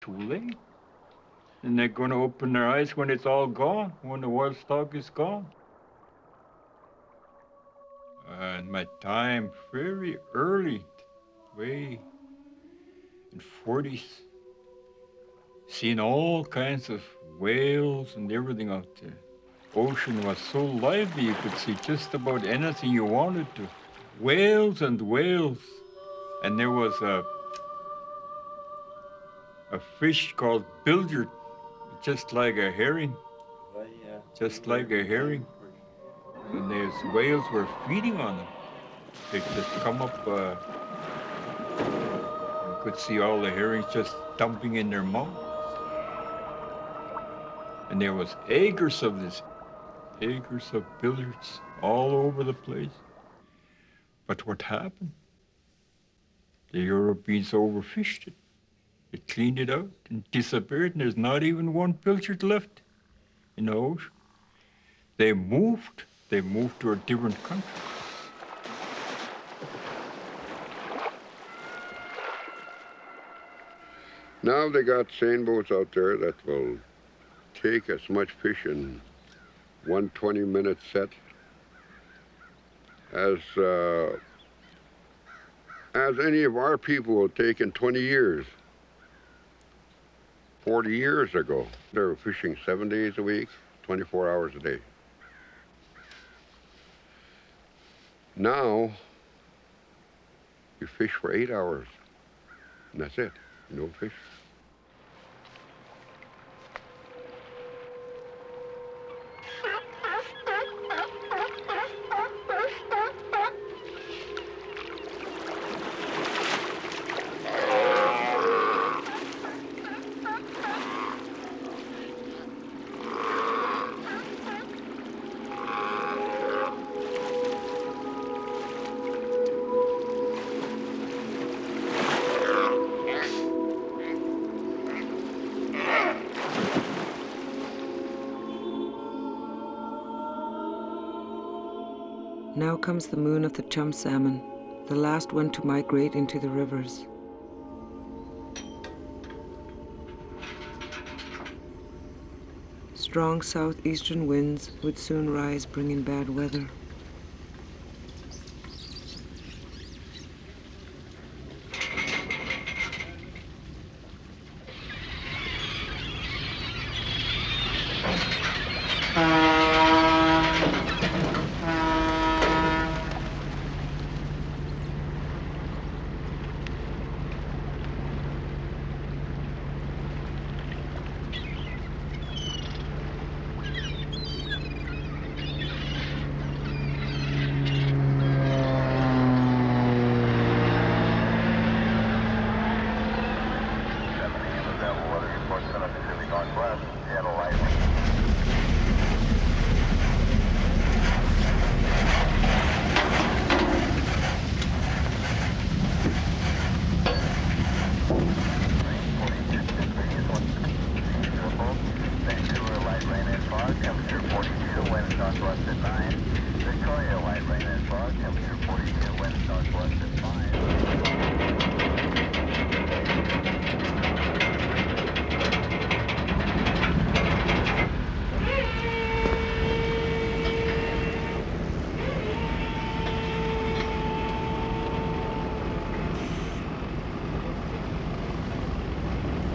too late. And they're going to open their eyes when it's all gone, when the wild stock is gone. And my time, very early, way in 40s, seeing all kinds of whales and everything out there. Ocean was so lively, you could see just about anything you wanted to. Whales and whales. And there was a fish called bilgert, just like a herring. Just like a herring. And these whales were feeding on them. They just come up, you could see all the herrings just dumping in their mouth. And there was acres of this, acres of bilgerts all over the place. But what happened? The Europeans overfished it. They cleaned it out and disappeared, and there's not even one bilgert left in the ocean. They moved to a different country. Now they got seine boats out there that will take as much fish in one 20-minute set as any of our people will take in 20 years. 40 years ago, they were fishing 7 days a week, 24 hours a day. Now, you fish for 8 hours, and that's it. No fish. Now comes the moon of the chum salmon, the last one to migrate into the rivers. Strong southeastern winds would soon rise, bringing bad weather.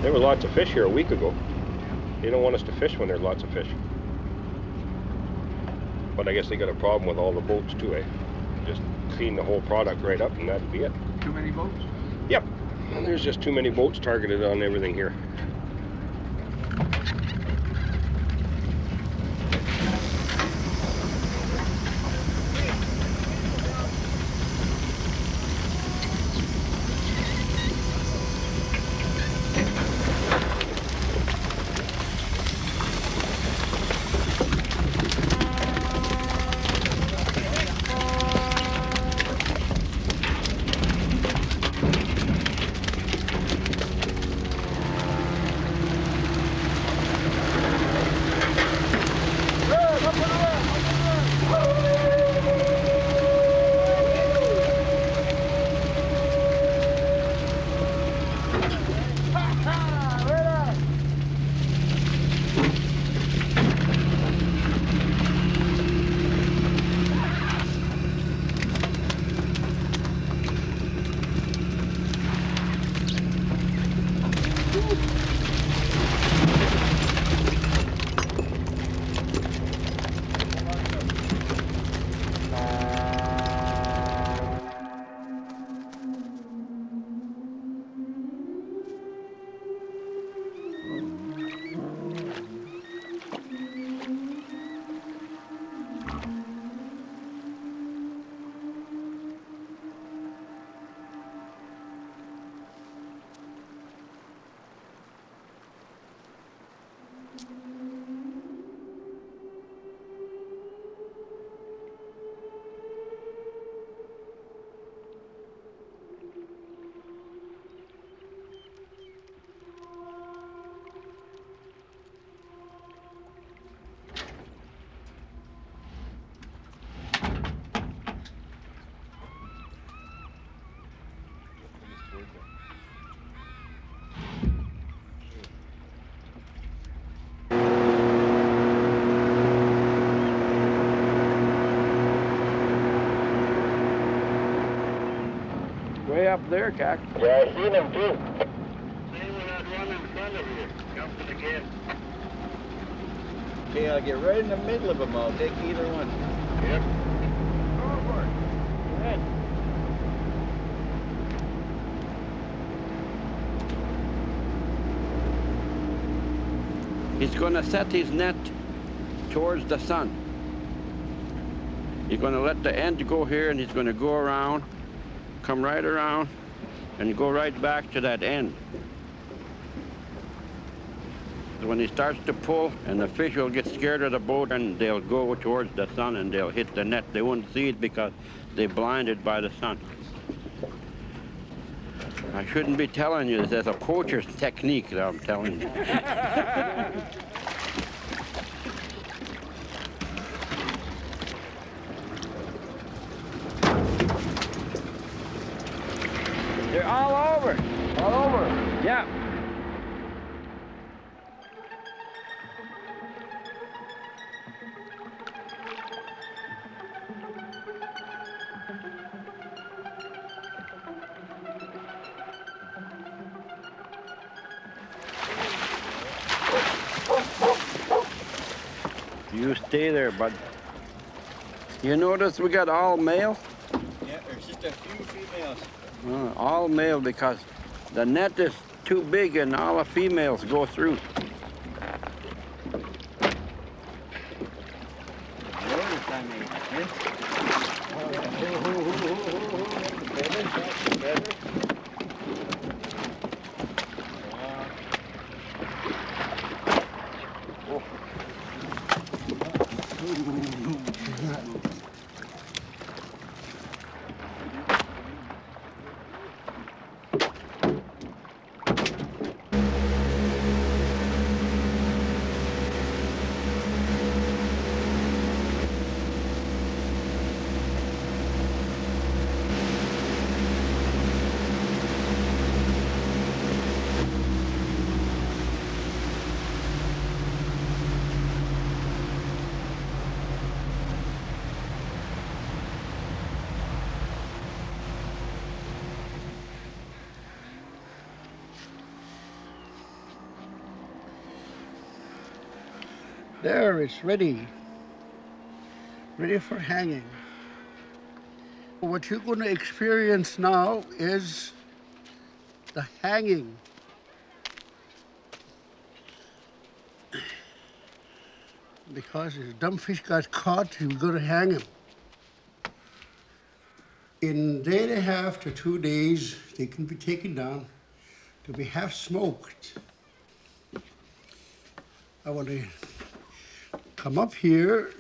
There were lots of fish here a week ago. They don't want us to fish when there's lots of fish. But I guess they got a problem with all the boats too, eh? Just clean the whole product right up and that'd be it. Too many boats? Yep. And there's just too many boats targeted on everything here. Way up there, Cac. Yeah, I seen him too. Same when I'd run in front of you, jumping again. Okay, I'll get right in the middle of them. I'll take either one. Yep. Go for it. Go ahead. He's going to set his net towards the sun. He's going to let the end go here, and he's going to go around, come right around, and go right back to that end. When he starts to pull, and the fish will get scared of the boat, and they'll go towards the sun, and they'll hit the net. They won't see it because they're blinded by the sun. I shouldn't be telling you this as a poacher's technique that I'm telling you. They're all over. All over. Yeah. You stay there, bud. You notice we got all male? Yeah, there's just a few females. All male because the net is too big and all the females go through. There, it's ready. Ready for hanging. What you're going to experience now is the hanging. Because his dumb fish got caught, you're going to hang him. In a day and a half to 2 days, they can be taken down to be half smoked. I want to come up here.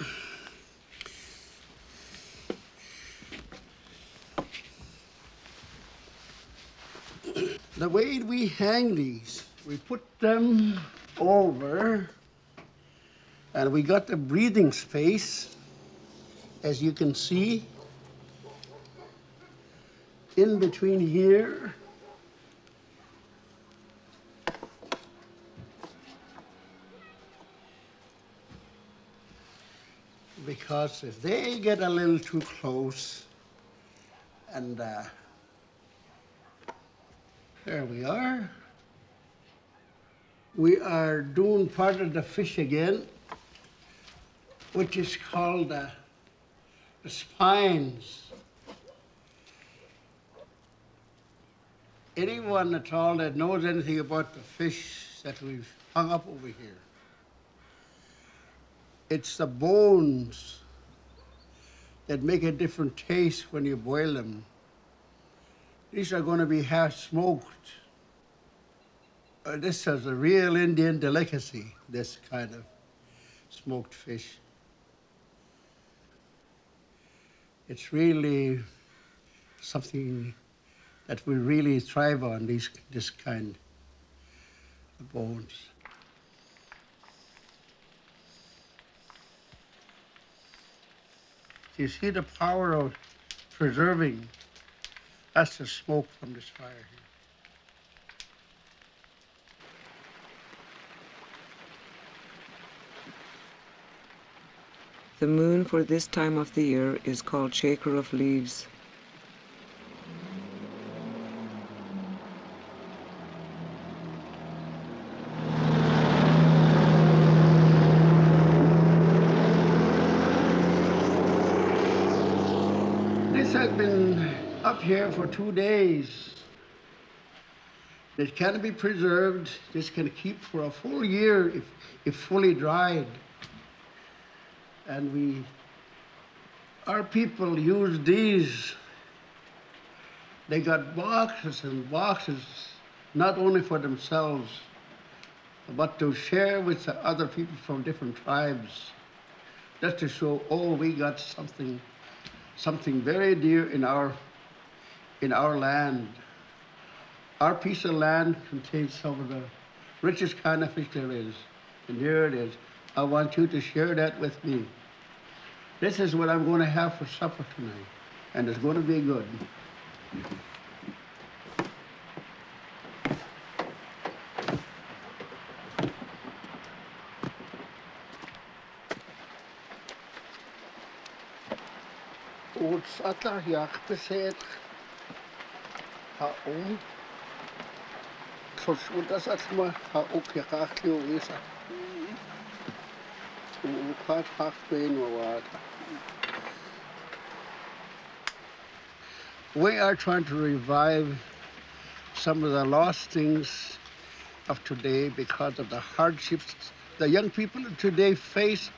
The way we hang these, we put them over, and we got the breathing space, as you can see, in between here. Because if they get a little too close, and there we are. We are doing part of the fish again, which is called the spines. Anyone at all that knows anything about the fish that we've hung up over here, it's the bones that make a different taste when you boil them. These are going to be half smoked. This is a real Indian delicacy, this kind of smoked fish. It's really something that we really thrive on, this kind of bones. You see the power of preserving? That's the smoke from this fire here. The moon for this time of the year is called Shaker of Leaves. This has been up here for 2 days. It can be preserved. This can keep for a full year if fully dried. And our people use these. They got boxes and boxes, not only for themselves, but to share with the other people from different tribes. Just to show, oh, we got something very dear in our land. Our piece of land contains some of the richest kind of fish there is. And here it is. I want you to share that with me. This is what I'm going to have for supper tonight, and it's going to be good. Utsatla yakpeset haum. Kosudas atma hauk yakakli uisa. We are trying to revive some of the lost things of today because of the hardships. The young people of today face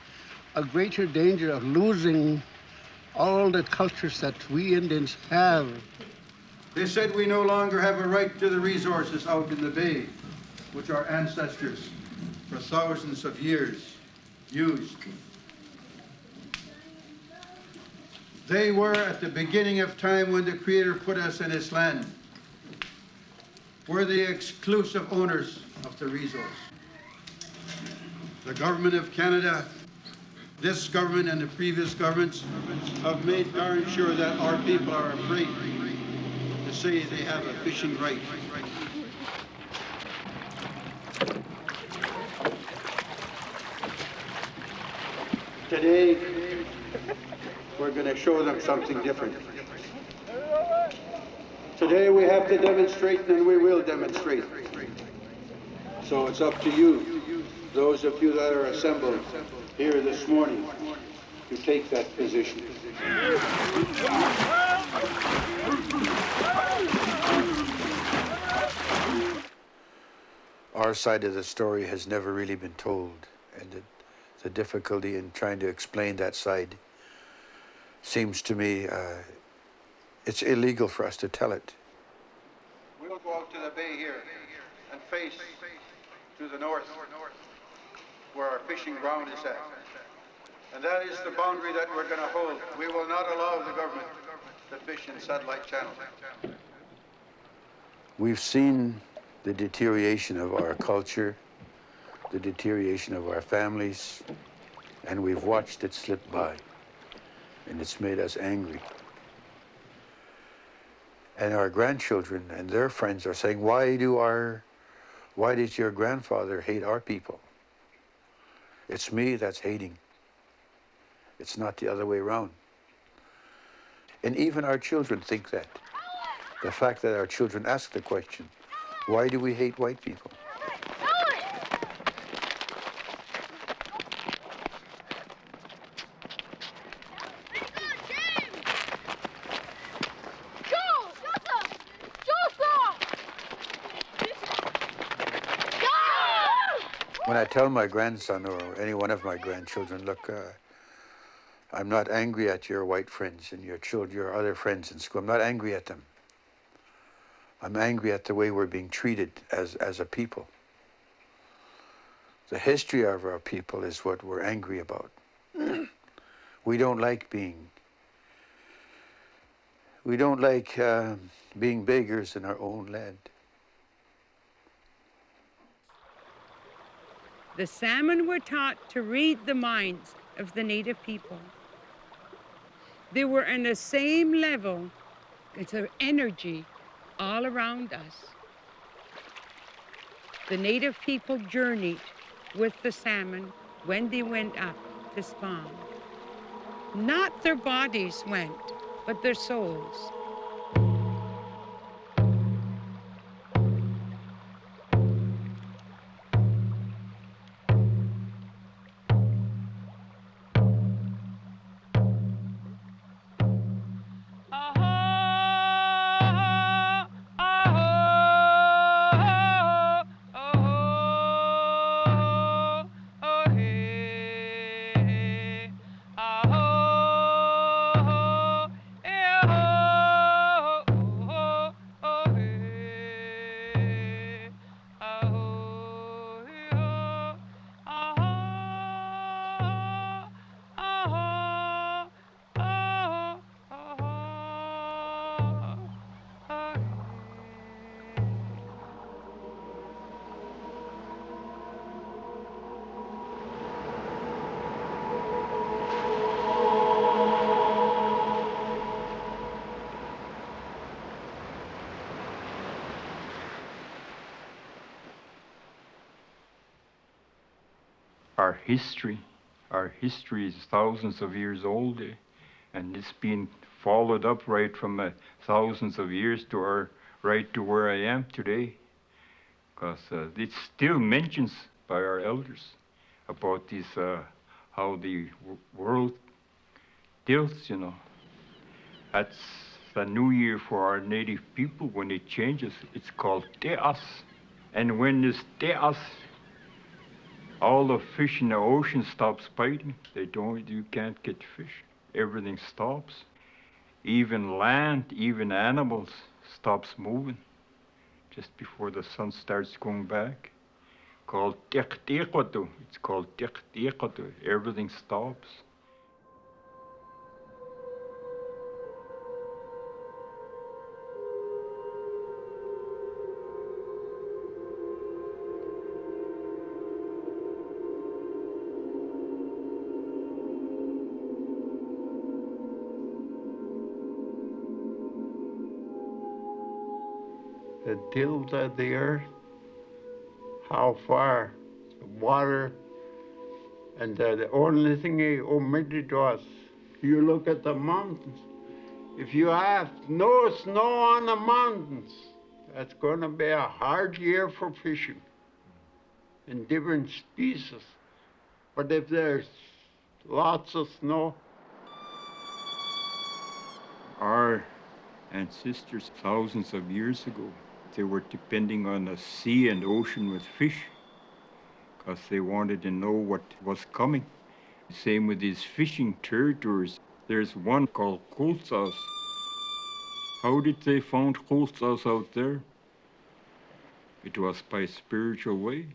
a greater danger of losing all the cultures that we Indians have. They said we no longer have a right to the resources out in the bay, which our ancestors for thousands of years used. They were at the beginning of time when the Creator put us in His land. We're the exclusive owners of the resource. The government of Canada, this government and the previous governments have made darn sure that our people are afraid to say they have a fishing right. Today, we're going to show them something different. Today we have to demonstrate, and we will demonstrate. So it's up to you, those of you that are assembled here this morning, to take that position. Our side of the story has never really been told, and the difficulty in trying to explain that side seems to me it's illegal for us to tell it. We'll go out to the bay here and face to the north where our fishing ground is at. And that is the boundary that we're going to hold. We will not allow the government to fish in Satellite Channel. We've seen the deterioration of our culture, the deterioration of our families, and we've watched it slip by. And it's made us angry. And our grandchildren and their friends are saying, why did your grandfather hate our people? It's me that's hating. It's not the other way around. And even our children think that. The fact that our children ask the question, why do we hate white people? When I tell my grandson or any one of my grandchildren, look, I'm not angry at your white friends and your children, your other friends in school. I'm not angry at them. I'm angry at the way we're being treated as a people. The history of our people is what we're angry about. We don't like being beggars in our own land. The salmon were taught to read the minds of the native people. They were on the same level, it's an energy all around us. The native people journeyed with the salmon when they went up to spawn. Not their bodies went, but their souls. Our history is thousands of years old, and it's been followed up right from thousands of years to right to where I am today. Because it still mentions by our elders about this, how the world tilts, you know. That's the new year for our native people. When it changes, it's called Te'as. And when this Te'as, all the fish in the ocean stops biting. You can't get fish. Everything stops. Even land, even animals stops moving just before the sun starts going back. Called Te'eqatu. It's called Te'eqatu. Everything stops. The tilt of the earth, how far the water, and the only thing he omitted was, you look at the mountains. If you have no snow on the mountains, that's going to be a hard year for fishing in different species. But if there's lots of snow, our ancestors thousands of years ago, they were depending on the sea and ocean with fish because they wanted to know what was coming. Same with these fishing territories. There's one called Kooltsaus. How did they found Kooltsaus out there? It was by spiritual way.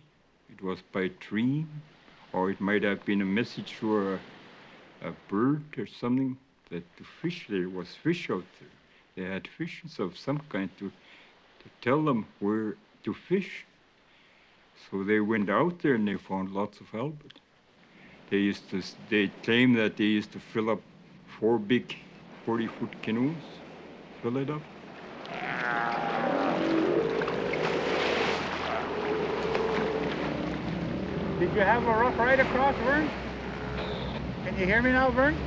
It was by dream, or it might have been a message for a bird or something that the fish, there was fish out there. They had fishes of some kind to tell them where to fish. So they went out there and they found lots of halibut. They claim that they used to fill up 4 big 40-foot canoes, fill it up. Did you have a rough ride across, Vern? Can you hear me now, Vern?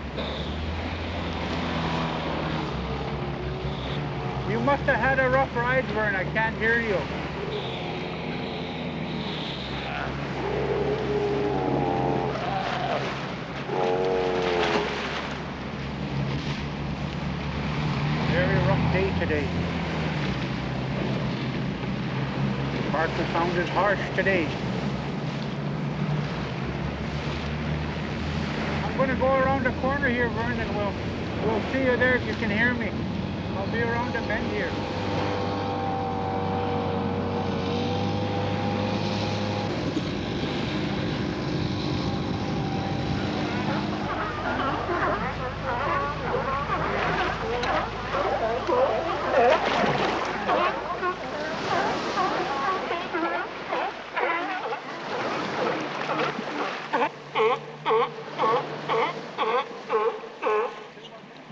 You must have had a rough ride, Vern. I can't hear you. Very rough day today. Mark sounded harsh today. I'm going to go around the corner here, Vern, and we'll see you there if you can hear me. I'll be around the bend here.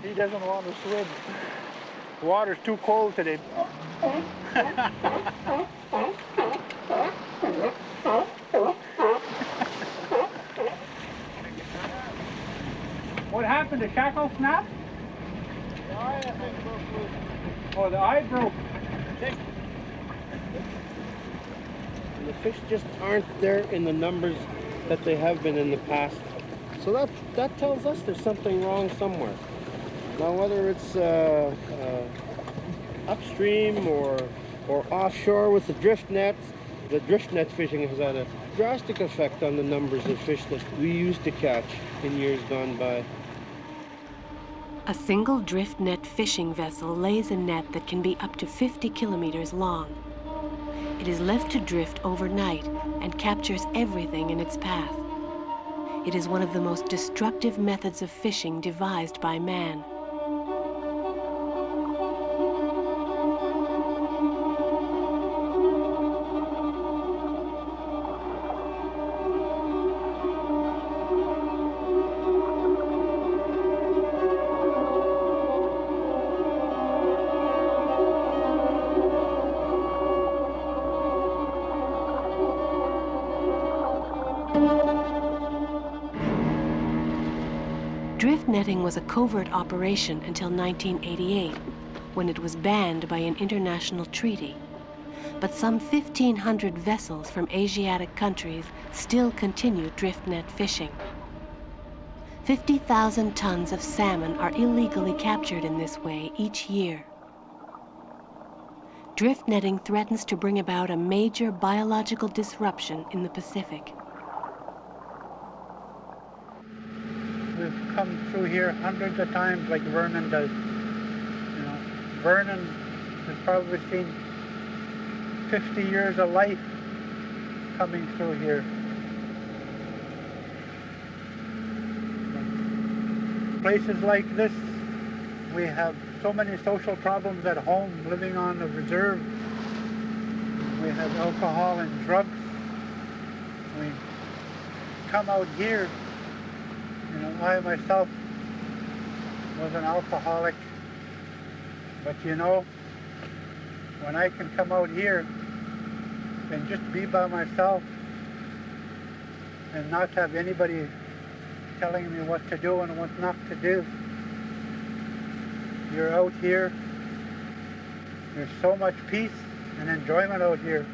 He doesn't want to swim. The water's too cold today. What happened? The shackle snapped? The eye, I think, broke loose. Oh, the eye broke. And the fish just aren't there in the numbers that they have been in the past. So that tells us there's something wrong somewhere. Now, whether it's upstream or offshore with the drift net fishing has had a drastic effect on the numbers of fish that we used to catch in years gone by. A single drift net fishing vessel lays a net that can be up to 50 kilometers long. It is left to drift overnight and captures everything in its path. It is one of the most destructive methods of fishing devised by man. Drift netting was a covert operation until 1988, when it was banned by an international treaty. But some 1,500 vessels from Asiatic countries still continue drift net fishing. 50,000 tons of salmon are illegally captured in this way each year. Drift netting threatens to bring about a major biological disruption in the Pacific. We've come through here hundreds of times like Vernon does. You know, Vernon has probably seen 50 years of life coming through here. Places like this, we have so many social problems at home, living on the reserve. We have alcohol and drugs. We come out here. You know, I myself was an alcoholic, but you know, when I can come out here and just be by myself and not have anybody telling me what to do and what not to do, you're out here, there's so much peace and enjoyment out here.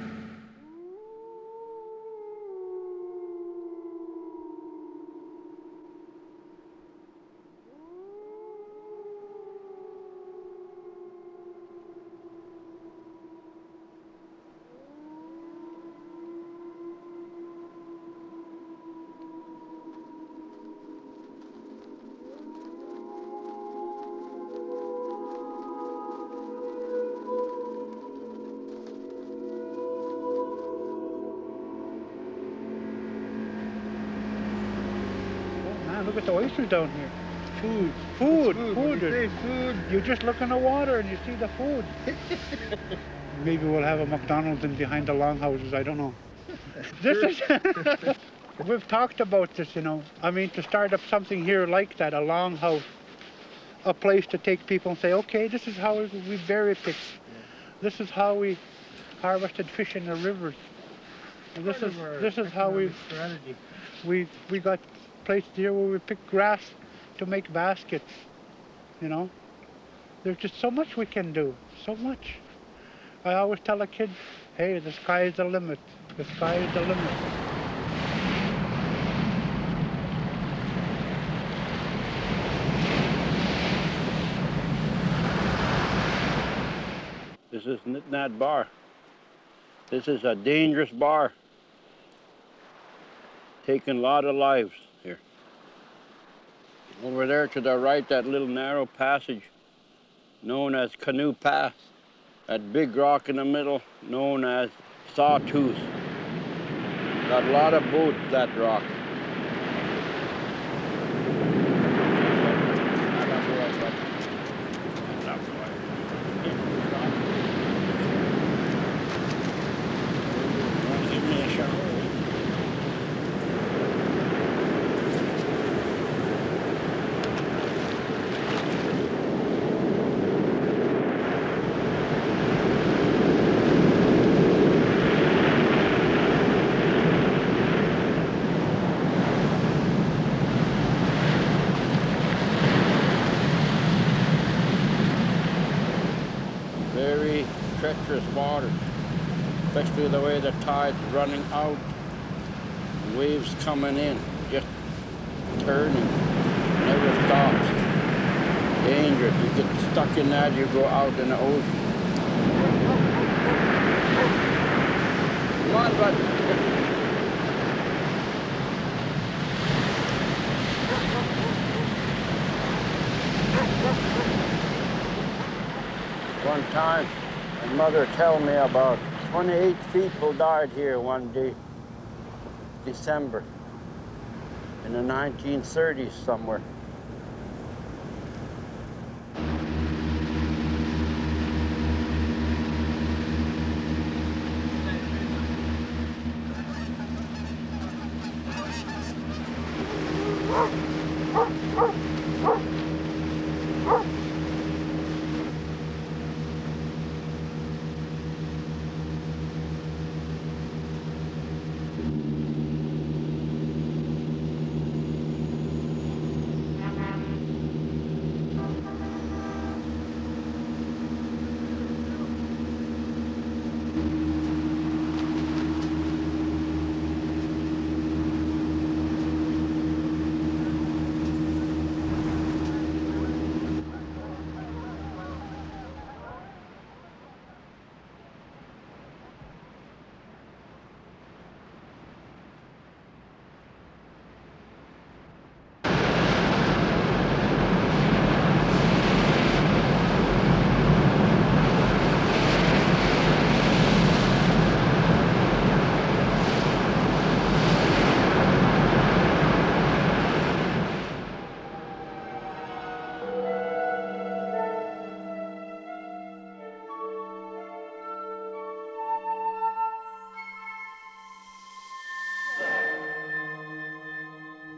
Look at the oysters down here. Food. You just look in the water and you see the food. Maybe we'll have a McDonald's in behind the longhouses, I don't know. We've talked about this, you know. I mean, to start up something here like that, a longhouse, a place to take people and say, okay, this is how we berry picked. This is how we harvested fish in the rivers. And this is how we got place here where we pick grass to make baskets, you know. There's just so much we can do, so much. I always tell a kid, hey, the sky is the limit. The sky is the limit. This is Nitnat Bar. This is a dangerous bar. Taking a lot of lives here. Over there to the right, that little narrow passage known as Canoe Pass. That big rock in the middle known as Sawtooth. Got a lot of boats, that rock. Give me a shower. Very treacherous waters, especially the way the tide's running out, waves coming in, just turning, never stops. Dangerous. You get stuck in that, you go out in the ocean. Come on, bud. One time, my mother told me about 28 people died here one day, December, in the 1930s somewhere.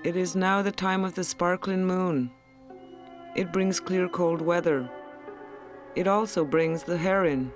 It is now the time of the sparkling moon. It brings clear cold weather. It also brings the herring.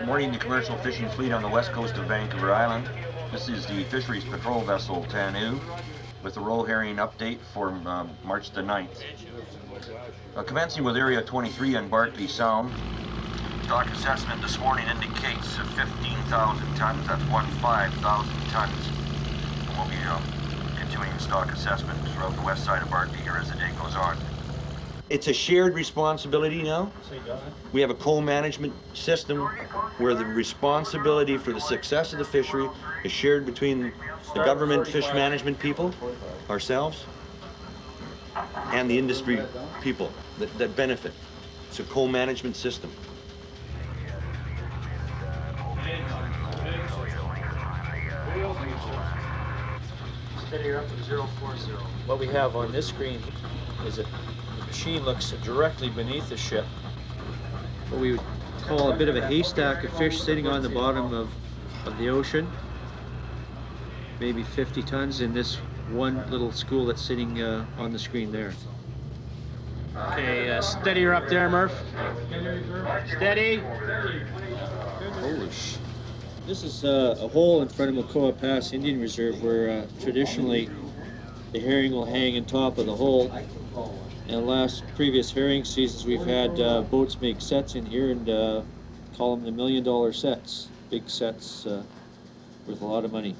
Morning, the commercial fishing fleet on the west coast of Vancouver Island. This is the Fisheries Patrol Vessel Tanu with the roll herring update for March the 9th. Commencing with Area 23 on Barkley Sound. Stock assessment this morning indicates 15,000 tons. That's 15,000 tons. And we'll be continuing stock assessment throughout the west side of Barkley here as the day goes on. It's a shared responsibility now. We have a co-management system where the responsibility for the success of the fishery is shared between the government fish management people, ourselves, and the industry people that benefit. It's a co-management system. Steady up to 040. What we have on this screen is a machine looks directly beneath the ship. What we would call a bit of a haystack of fish sitting on the bottom of the ocean. Maybe 50 tons in this one little school that's sitting on the screen there. Okay, steady her up there, Murph. Steady. Holy sh! This is a hole in front of Mokoa Pass Indian Reserve where traditionally the herring will hang on top of the hole. And previous herring seasons, we've had boats make sets in here and call them the $1 million sets, big sets. with a lot of money.